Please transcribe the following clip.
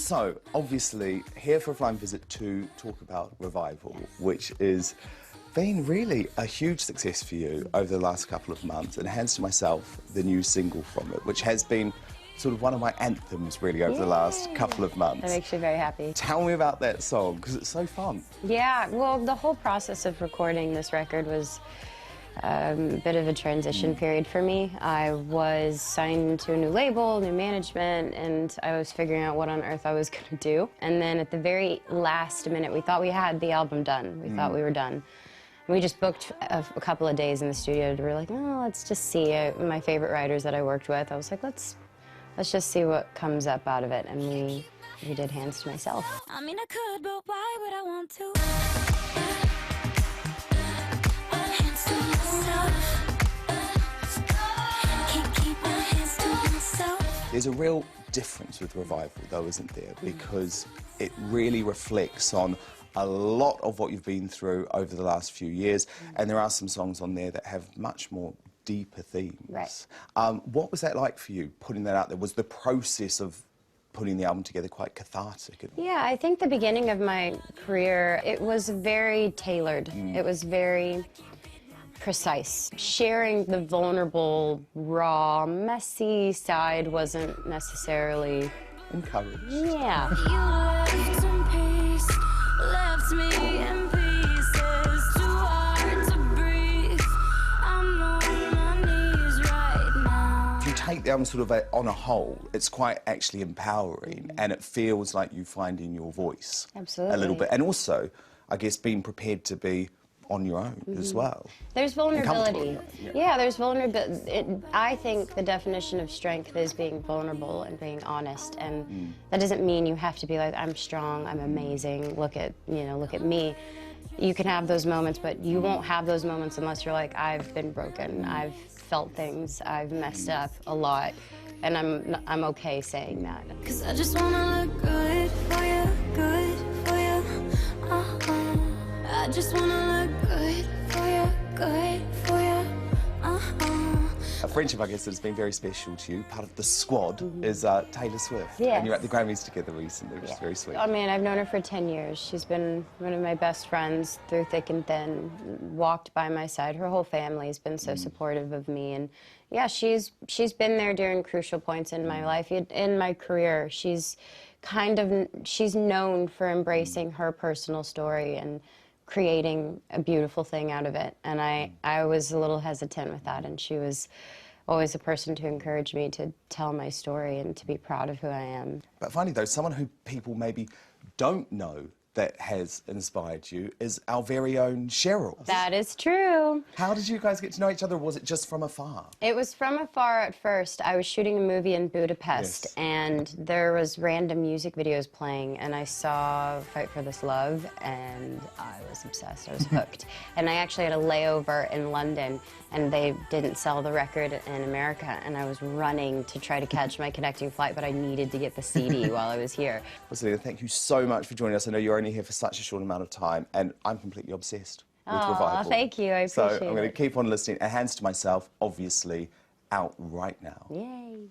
So, obviously, here for a flying visit to talk about Revival, which is been really a huge success for you over the last couple of months, and Hands to Myself, the new single from it, which has been sort of one of my anthems really over the last couple of months. That makes you very happy. Tell me about that song, because it's so fun. Yeah, well, the whole process of recording this record was a bit of a transition period for me. I was signed to a new label, new management, and I was figuring out what on earth I was gonna do. And then at the very last minute, we thought we had the album done. We thought we were done. We just booked a couple of days in the studio. We were like, oh, let's just see. My favorite writers that I worked with, I was like, let's just see what comes up out of it. And we did Hands to Myself. I mean, I could, but why would I want to? Hands to myself. Can't keep my hands to myself. There's a real difference with Revival, though, isn't there? Because it really reflects on a lot of what you've been through over the last few years, and there are some songs on there that have much more deeper themes. Right. What was that like for you, putting that out there? Was the process of putting the album together quite cathartic? Yeah, I think the beginning of my career, it was very tailored. It was very precise. Sharing the vulnerable, raw, messy side wasn't necessarily encouraged. Yeah. You left in peace, left me in pieces, too hard to breathe. I'm on my knees right now. If you take the album sort of on a whole, it's quite actually empowering, and it feels like you finding your voice. Absolutely. A little bit. And also, I guess, being prepared to be on your own as well. There's vulnerability. Yeah, there's vulnerability. I think the definition of strength is being vulnerable and being honest, and that doesn't mean you have to be like, I'm strong, I'm amazing, look at me. You can have those moments, but you won't have those moments unless you're like, I've been broken, I've felt things, I've messed up a lot, and I'm okay saying that. 'Cause I just wanna look good for you, good for you. I just wanna look good for you, good for you. A friendship, I guess, that's been very special to you. Part of the squad is Taylor Swift. Yes. And you're at the Grammys together recently, which is very sweet. I mean, I've known her for 10 years. She's been one of my best friends through thick and thin, walked by my side. Her whole family's been so supportive of me. And yeah, she's been there during crucial points in my life, in my career. She's known for embracing her personal story and creating a beautiful thing out of it. And I was a little hesitant with that, and she was always a person to encourage me to tell my story and to be proud of who I am. But finally, though, someone who people maybe don't know that has inspired you is our very own Cheryl. That is true. How did you guys get to know each other, or was it just from afar? It was from afar at first. I was shooting a movie in Budapest, and there was random music videos playing, and I saw Fight for This Love, and I was obsessed. I was hooked. And I actually had a layover in London, and they didn't sell the record in America, and I was running to try to catch my connecting flight, but I needed to get the CD while I was here. Well, Selena, thank you so much for joining us. I know you're only here for such a short amount of time, and I'm completely obsessed with Revival. Thank you, I appreciate it. So I'm going to keep on listening. And Hands to Myself, obviously, out right now. Yay.